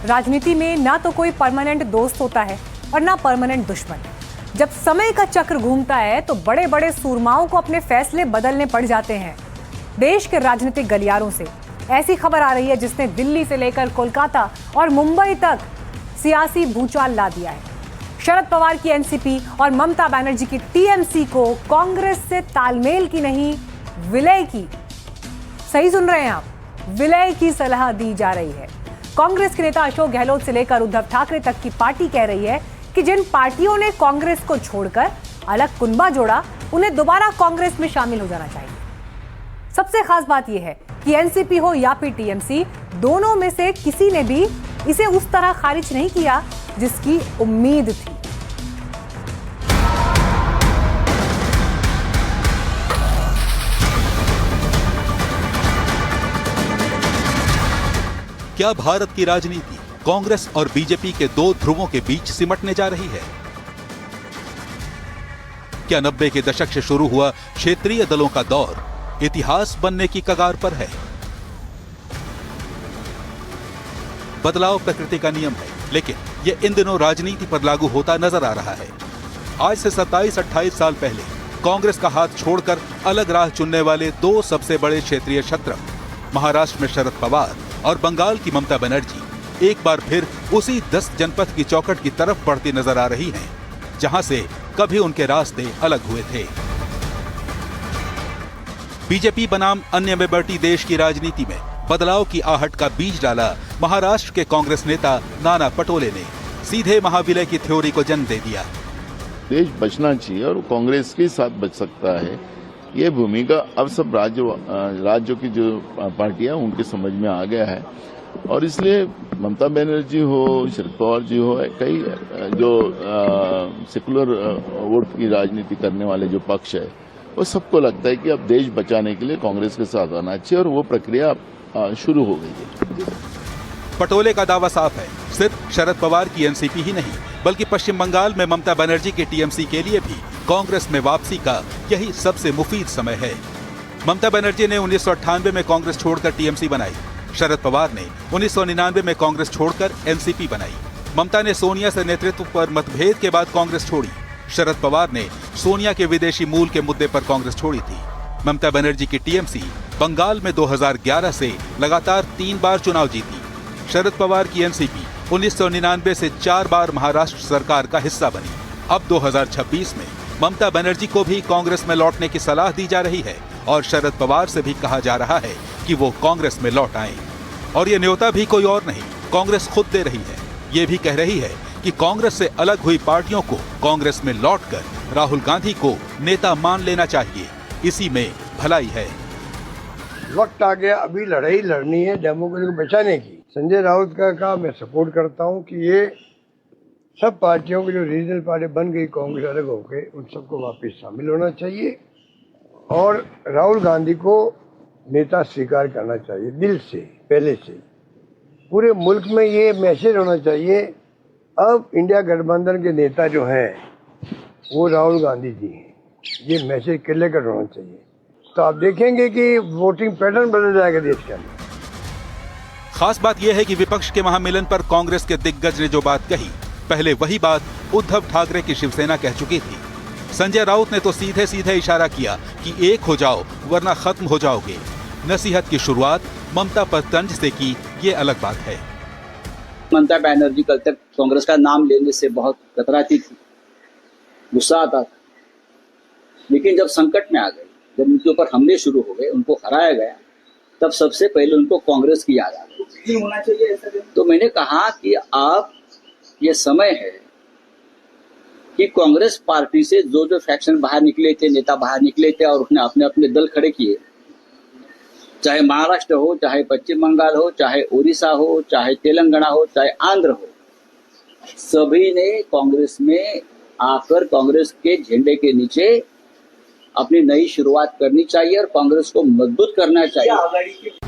राजनीति में ना तो कोई परमानेंट दोस्त होता है और ना परमानेंट दुश्मन। जब समय का चक्र घूमता है तो बड़े बड़े सूरमाओं को अपने फैसले बदलने पड़ जाते हैं। देश के राजनीतिक गलियारों से ऐसी खबर आ रही है जिसने दिल्ली से लेकर कोलकाता और मुंबई तक सियासी भूचाल ला दिया है। शरद पवार की एनसीपी और ममता बनर्जी की टीएमसी को कांग्रेस से तालमेल की नहीं, विलय की, सही सुन रहे हैं आप, विलय की सलाह दी जा रही है। कांग्रेस के नेता अशोक गहलोत से लेकर उद्धव ठाकरे तक की पार्टी कह रही है कि जिन पार्टियों ने कांग्रेस को छोड़कर अलग कुनबा जोड़ा, उन्हें दोबारा कांग्रेस में शामिल हो जाना चाहिए। सबसे खास बात यह है कि एनसीपी हो या फिर टीएमसी, दोनों में से किसी ने भी इसे उस तरह खारिज नहीं किया जिसकी उम्मीद थी। क्या भारत की राजनीति कांग्रेस और बीजेपी के दो ध्रुवों के बीच सिमटने जा रही है? क्या 90 के दशक से शुरू हुआ क्षेत्रीय दलों का दौर इतिहास बनने की कगार पर है? बदलाव प्रकृति का नियम है, लेकिन यह इन दिनों राजनीति पर लागू होता नजर आ रहा है। आज से 27-28 साल पहले कांग्रेस का हाथ छोड़कर अलग राह चुनने वाले दो सबसे बड़े क्षेत्रीय शत्रु, महाराष्ट्र में शरद पवार और बंगाल की ममता बनर्जी, एक बार फिर उसी 10 जनपद की चौखट की तरफ बढ़ती नजर आ रही हैं, जहां से कभी उनके रास्ते अलग हुए थे। बीजेपी बनाम अन्य में बटी देश की राजनीति में बदलाव की आहट का बीज डाला महाराष्ट्र के कांग्रेस नेता नाना पटोले ने। सीधे महाविलय की थ्योरी को जन्म दे दिया। देश बचना चाहिए और कांग्रेस के साथ बच सकता है, ये भूमिका अब सब राज्यों की जो पार्टियां उनके समझ में आ गया है। और इसलिए ममता बनर्जी हो, शरद पवार जी हो, कई जो सेकुलर वोट की राजनीति करने वाले जो पक्ष है, वो सबको लगता है कि अब देश बचाने के लिए कांग्रेस के साथ आना चाहिए, और वो प्रक्रिया शुरू हो गई है। पटोले का दावा साफ है, सिर्फ शरद पवार की एनसीपी ही नहीं, बल्कि पश्चिम बंगाल में ममता बनर्जी की टीएमसी के लिए भी कांग्रेस में वापसी का यही सबसे मुफीद समय है। ममता बनर्जी ने 1998 में कांग्रेस छोड़कर टीएमसी बनाई। शरद पवार ने 1999 में कांग्रेस छोड़कर एनसीपी बनाई। ममता ने सोनिया से नेतृत्व पर मतभेद के बाद कांग्रेस छोड़ी। शरद पवार ने सोनिया के विदेशी मूल के मुद्दे पर कांग्रेस छोड़ी थी। ममता बनर्जी की टीएमसी बंगाल में 2011 से लगातार 3 बार चुनाव जीती। शरद पवार की एनसीपी 1999 से 4 बार महाराष्ट्र सरकार का हिस्सा बनी। अब 2026 में ममता बनर्जी को भी कांग्रेस में लौटने की सलाह दी जा रही है और शरद पवार से भी कहा जा रहा है कि वो कांग्रेस में लौट आएं। और ये न्योता भी कोई और नहीं, कांग्रेस खुद दे रही है। ये भी कह रही है कि कांग्रेस से अलग हुई पार्टियों को कांग्रेस में लौटकर राहुल गांधी को नेता मान लेना चाहिए। इसी में भलाई है। वक्त आ गया, अभी लड़ाई लड़नी है डेमोक्रेसी को बचाने की। संजय राउत का मैं सपोर्ट करता हूं कि ये सब पार्टियों की जो रीजनल पार्टी बन गई कांग्रेस अलग होके, उन सबको वापस शामिल होना चाहिए और राहुल गांधी को नेता स्वीकार करना चाहिए दिल से, पहले से। पूरे मुल्क में ये मैसेज होना चाहिए, अब इंडिया गठबंधन के नेता जो हैं वो राहुल गांधी जी हैं। ये मैसेज क्लियर कर होना चाहिए, तो आप देखेंगे कि वोटिंग पैटर्न बदल जाएगा देश के अंदर। खास बात यह है कि विपक्ष के महामिलन पर कांग्रेस के दिग्गज ने जो बात कही, पहले वही बात उद्धव ठाकरे की शिवसेना कह चुकी थी। संजय राउत ने तो सीधे सीधे इशारा किया कि एक हो जाओ वरना खत्म हो जाओगे। नसीहत की शुरुआत ममता पर तंज से की, ये अलग बात है। ममता बनर्जी कल तक कांग्रेस का नाम लेने से बहुत कतराती थी, गुस्सा आता था, लेकिन जब संकट में आ गई, जब उनके ऊपर हमले शुरू हो गए, उनको हराया गया, तब सबसे पहले उनको कांग्रेस की याद आ गई। होना चाहिए ऐसा। तो मैंने कहा कि आप, ये समय है कि कांग्रेस पार्टी से जो जो फैक्शन बाहर निकले थे, नेता बाहर निकले थे और उसने अपने अपने दल खड़े किए, चाहे महाराष्ट्र हो, चाहे पश्चिम बंगाल हो, चाहे उड़ीसा हो, चाहे तेलंगाना हो, चाहे आंध्र हो, सभी ने कांग्रेस में आकर कांग्रेस के झंडे के नीचे अपनी नई शुरुआत करनी चाहिए और कांग्रेस को मजबूत करना चाहिए।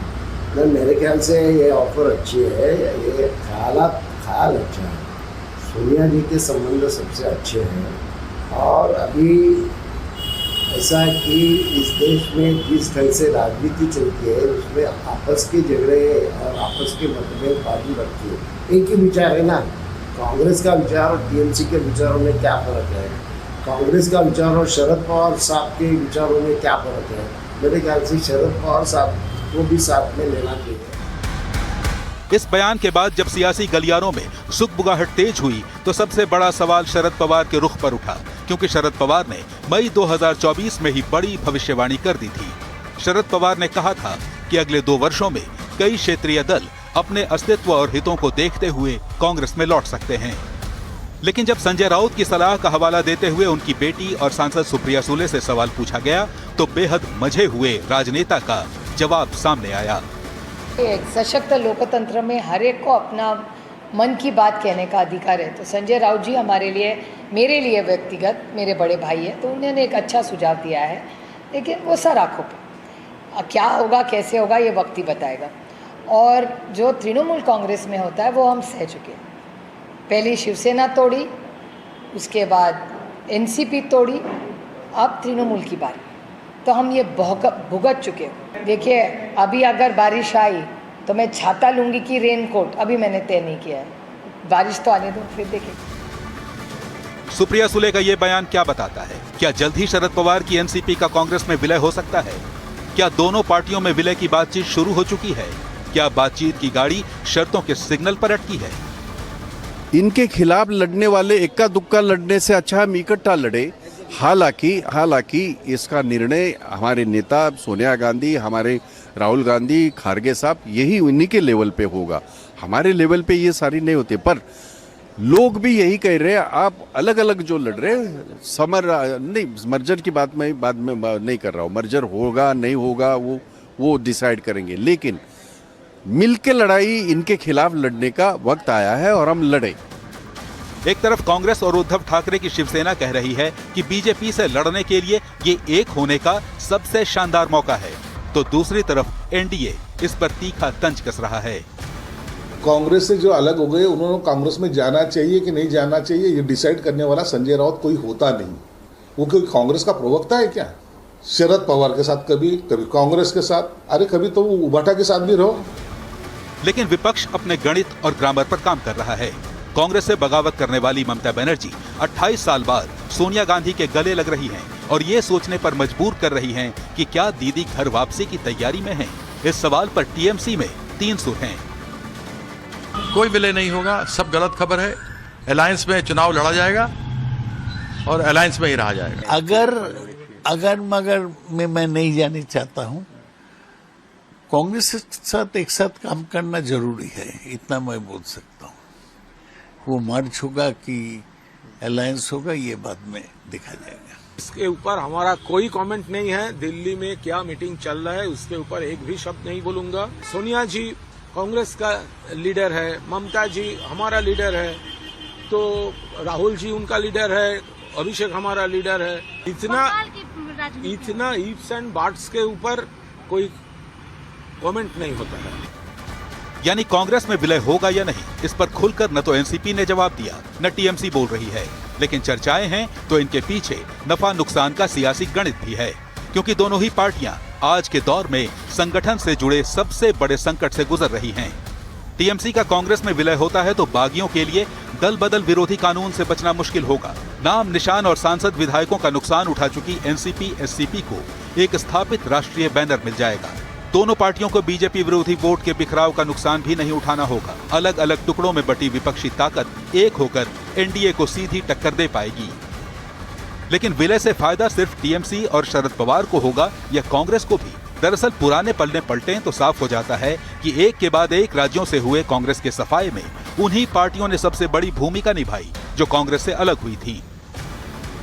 मेरे ख्याल से ये ऑफर अच्छी है, ये ख्याल अच्छा है। सोनिया जी के संबंध सबसे अच्छे हैं और अभी ऐसा है कि इस देश में जिस ढंग से राजनीति चलती है उसमें आपस के झगड़े और आपस के मतभेद बाजू रखती है। एक ही विचार है ना, कांग्रेस का विचार और टीएमसी के विचारों में क्या फ़र्क है, कांग्रेस का विचार और शरद पवार साहब के विचारों में क्या फ़र्क है। मेरे ख्याल से शरद पवार साहब को भी साथ में लेना चाहिए। इस बयान के बाद जब सियासी गलियारों में सुगबुगाहट तेज हुई तो सबसे बड़ा सवाल शरद पवार के रुख पर उठा, क्योंकि शरद पवार ने मई 2024 में ही बड़ी भविष्यवाणी कर दी थी। शरद पवार ने कहा था कि अगले 2 वर्षों में कई क्षेत्रीय दल अपने अस्तित्व और हितों को देखते हुए कांग्रेस में लौट सकते हैं। लेकिन जब संजय राउत की सलाह का हवाला देते हुए उनकी बेटी और सांसद सुप्रिया सुले से सवाल पूछा गया तो बेहद मंझे हुए राजनेता का जवाब सामने आया। एक सशक्त लोकतंत्र में हर एक को अपना मन की बात कहने का अधिकार है। तो संजय राउत जी हमारे लिए, मेरे लिए व्यक्तिगत मेरे बड़े भाई हैं, तो उन्होंने एक अच्छा सुझाव दिया है, लेकिन वो सर आँखों पे। क्या होगा कैसे होगा ये वक्त ही बताएगा। और जो तृणमूल कांग्रेस में होता है वो हम सह चुके हैं। पहले शिवसेना तोड़ी, उसके बाद एनसीपी तोड़ी, अब तृणमूल की बारी, तो हम ये भुगत चुके हैं। देखिए अभी अगर बारिश आई तो मैं छाता लूँगी कि रेनकोट, अभी मैंने तय नहीं किया है, बारिश तो आने दो फिर देखें। सुप्रिया सुले का ये बयान क्या बताता है? क्या जल्द ही शरद पवार की एनसीपी का कांग्रेस में विलय हो सकता है? क्या दोनों पार्टियों में विलय की बातचीत शुरू हो चुकी है? क्या बातचीत की गाड़ी शर्तों के सिग्नल पर अटकी है? इनके खिलाफ लड़ने वाले इक्का दुक्का लड़ने से अच्छा हम इकट्ठा लड़े। हालांकि इसका निर्णय हमारे नेता सोनिया गांधी, हमारे राहुल गांधी, खारगे साहब, यही उन्हीं के लेवल पे होगा। हमारे लेवल पे ये सारी नहीं होती। पर लोग भी यही कह रहे हैं, आप अलग अलग जो लड़ रहे हैं, मर्जर की बात मैं बाद में नहीं कर रहा हूँ। मर्जर होगा नहीं होगा वो डिसाइड करेंगे, लेकिन मिलके लड़ाई इनके खिलाफ लड़ने का वक्त आया है और हम लड़े। एक तरफ कांग्रेस और उद्धव ठाकरे की शिवसेना कह रही है कि बीजेपी से लड़ने के लिए ये एक होने का सबसे शानदार मौका है, तो दूसरी तरफ एनडीए इस पर तीखा तंज कस रहा है। कांग्रेस से जो अलग हो गए, उन्होंने कांग्रेस में जाना चाहिए कि नहीं जाना चाहिए, ये डिसाइड करने वाला संजय राउत कोई होता नहीं। वो कोई कांग्रेस का प्रवक्ता है क्या? शरद पवार के साथ कभी कांग्रेस के साथ, अरे कभी तो वो उबाटा के साथ भी रहो। लेकिन विपक्ष अपने गणित और ग्रामर पर काम कर रहा है। कांग्रेस से बगावत करने वाली ममता बनर्जी 28 साल बाद सोनिया गांधी के गले लग रही हैं और ये सोचने पर मजबूर कर रही हैं कि क्या दीदी घर वापसी की तैयारी में हैं। इस सवाल पर टीएमसी में 3 सुर हैं। कोई विलय नहीं होगा, सब गलत खबर है। अलायंस में चुनाव लड़ा जाएगा और अलायंस में ही रहा जाएगा। अगर मगर मैं नहीं जाना चाहता हूँ। कांग्रेस के साथ एक साथ काम करना जरूरी है, इतना मैं बोल सकता हूँ। वो मर्ज होगा कि अलायंस होगा ये बाद में देखा जाएगा। इसके ऊपर हमारा कोई कमेंट नहीं है। दिल्ली में क्या मीटिंग चल रहा है उसके ऊपर एक भी शब्द नहीं बोलूंगा। सोनिया जी कांग्रेस का लीडर है, ममता जी हमारा लीडर है, तो राहुल जी उनका लीडर है, अभिषेक हमारा लीडर है। इतना ईफ्स एंड बट्स के ऊपर कोई कमेंट नहीं होता है। यानी कांग्रेस में विलय होगा या नहीं, इस पर खुलकर न तो एनसीपी ने जवाब दिया न टीएमसी बोल रही है। लेकिन चर्चाएं हैं तो इनके पीछे नफा नुकसान का सियासी गणित भी है, क्योंकि दोनों ही पार्टियां आज के दौर में संगठन से जुड़े सबसे बड़े संकट से गुजर रही हैं। टीएमसी का कांग्रेस में विलय होता है तो बागियों के लिए दल बदल विरोधी कानून से बचना मुश्किल होगा। नाम निशान और सांसद विधायकों का नुकसान उठा चुकी एनसीपी एससीपी को एक स्थापित राष्ट्रीय बैनर मिल जाएगा। दोनों पार्टियों को बीजेपी विरोधी वोट के बिखराव का नुकसान भी नहीं उठाना होगा। अलग अलग टुकड़ों में बटी विपक्षी ताकत एक होकर एनडीए को सीधी टक्कर दे पाएगी। लेकिन विलय से फायदा सिर्फ टीएमसी और शरद पवार को होगा या कांग्रेस को भी? दरअसल पुराने पलने पलटें तो साफ हो जाता है कि एक के बाद एक राज्यों से हुए कांग्रेस के सफाये में उन्हीं पार्टियों ने सबसे बड़ी भूमिका निभाई जो कांग्रेस से अलग हुई थी।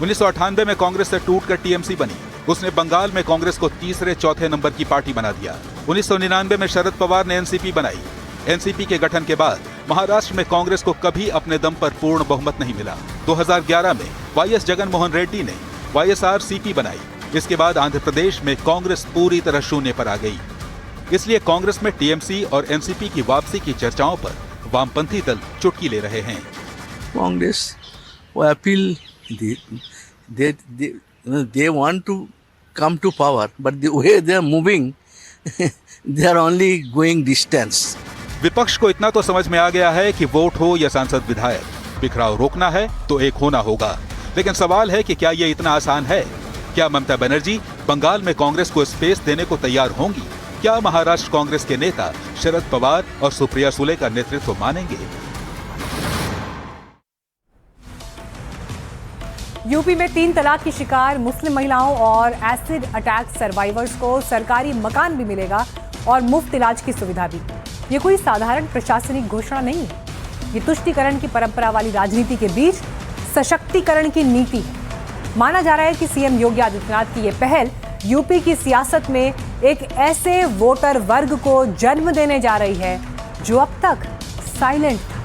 1998 में कांग्रेस से टूटकर टीएमसी बनी। उसने बंगाल में कांग्रेस को तीसरे चौथे नंबर की पार्टी बना दिया। 1999 में शरद पवार ने एनसीपी बनाई। एनसीपी के गठन के बाद महाराष्ट्र में कांग्रेस को कभी अपने दम पर पूर्ण बहुमत नहीं मिला। 2011 में वाईएस जगनमोहन रेड्डी ने वाईएसआरसीपी बनाई। इसके बाद आंध्र प्रदेश में कांग्रेस पूरी तरह शून्य पर आ गई। इसलिए कांग्रेस में टीएमसी और एनसीपी की वापसी की चर्चाओं पर वामपंथी दल चुटकी ले रहे हैं। कांग्रेस वो appeal they want to come to power, but the way they are moving, they are only going distance. विपक्ष को इतना तो समझ में आ गया है कि वोट हो या सांसद विधायक, बिखराव रोकना है तो एक होना होगा। लेकिन सवाल है कि क्या ये इतना आसान है? क्या ममता बनर्जी बंगाल में कांग्रेस को स्पेस देने को तैयार होंगी? क्या महाराष्ट्र कांग्रेस के नेता शरद पवार और सुप्रिया सुले का नेतृत्व मानेंगे? यूपी में 3 तलाक की शिकार मुस्लिम महिलाओं और एसिड अटैक सर्वाइवर्स को सरकारी मकान भी मिलेगा और मुफ्त इलाज की सुविधा भी। ये कोई साधारण प्रशासनिक घोषणा नहीं है, ये तुष्टीकरण की परंपरा वाली राजनीति के बीच सशक्तिकरण की नीति है। माना जा रहा है कि सीएम योगी आदित्यनाथ की ये पहल यूपी की सियासत में एक ऐसे वोटर वर्ग को जन्म देने जा रही है जो अब तक साइलेंट था।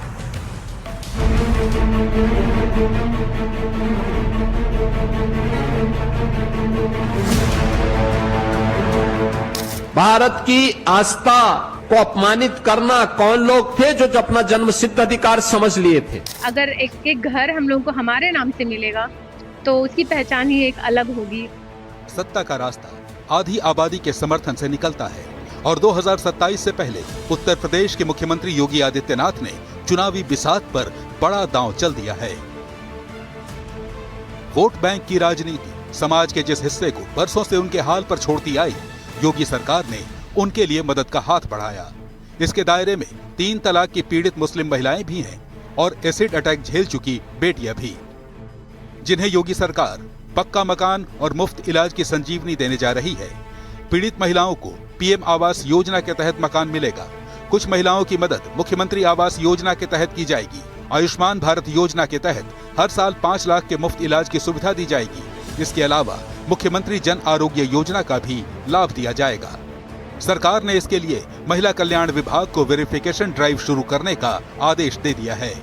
भारत की आस्था को अपमानित करना कौन लोग थे जो अपना जन्म सिद्ध अधिकार समझ लिए थे? अगर एक घर हम लोगों को हमारे नाम से मिलेगा तो उसकी पहचान ही एक अलग होगी। सत्ता का रास्ता आधी आबादी के समर्थन से निकलता है और 2027 से पहले उत्तर प्रदेश के मुख्यमंत्री योगी आदित्यनाथ ने चुनावी बिसात पर बड़ा दांव चल दिया है। वोट बैंक की राजनीति समाज के जिस हिस्से को बरसों से उनके हाल पर छोड़ती आई, योगी सरकार ने उनके लिए मदद का हाथ बढ़ाया। इसके दायरे में 3 तलाक की पीड़ित मुस्लिम महिलाएं भी हैं और एसिड अटैक झेल चुकी बेटियां भी, जिन्हें योगी सरकार पक्का मकान और मुफ्त इलाज की संजीवनी देने जा रही है। पीड़ित महिलाओं को पीएम आवास योजना के तहत मकान मिलेगा। कुछ महिलाओं की मदद मुख्यमंत्री आवास योजना के तहत की जाएगी। आयुष्मान भारत योजना के तहत हर साल 5 लाख के मुफ्त इलाज की सुविधा दी जाएगी। इसके अलावा मुख्यमंत्री जन आरोग्य योजना का भी लाभ दिया जाएगा। सरकार ने इसके लिए महिला कल्याण विभाग को वेरिफिकेशन ड्राइव शुरू करने का आदेश दे दिया है।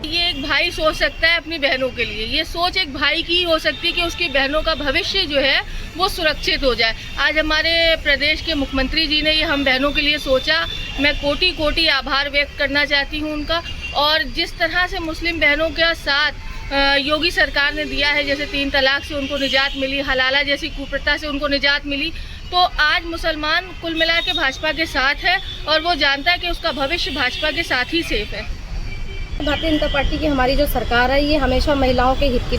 ये एक भाई सोच सकता है अपनी बहनों के लिए, ये सोच एक भाई की हो सकती है कि उसकी बहनों का भविष्य जो है वो सुरक्षित हो जाए। आज हमारे प्रदेश के मुख्यमंत्री जी ने ये हम बहनों के लिए सोचा। मैं कोटि कोटि आभार व्यक्त करना चाहती हूँ उनका। और जिस तरह से मुस्लिम बहनों के साथ योगी सरकार ने दिया है, जैसे 3 तलाक से उनको निजात मिली, हलाला जैसी कुप्रथा से उनको निजात मिली, तो आज मुसलमान कुल मिला के भाजपा के साथ है और वो जानता है कि उसका भविष्य भाजपा के साथ ही सेफ है। भारतीय जनता पार्टी की हमारी जो सरकार है ये हमेशा महिलाओं के हित की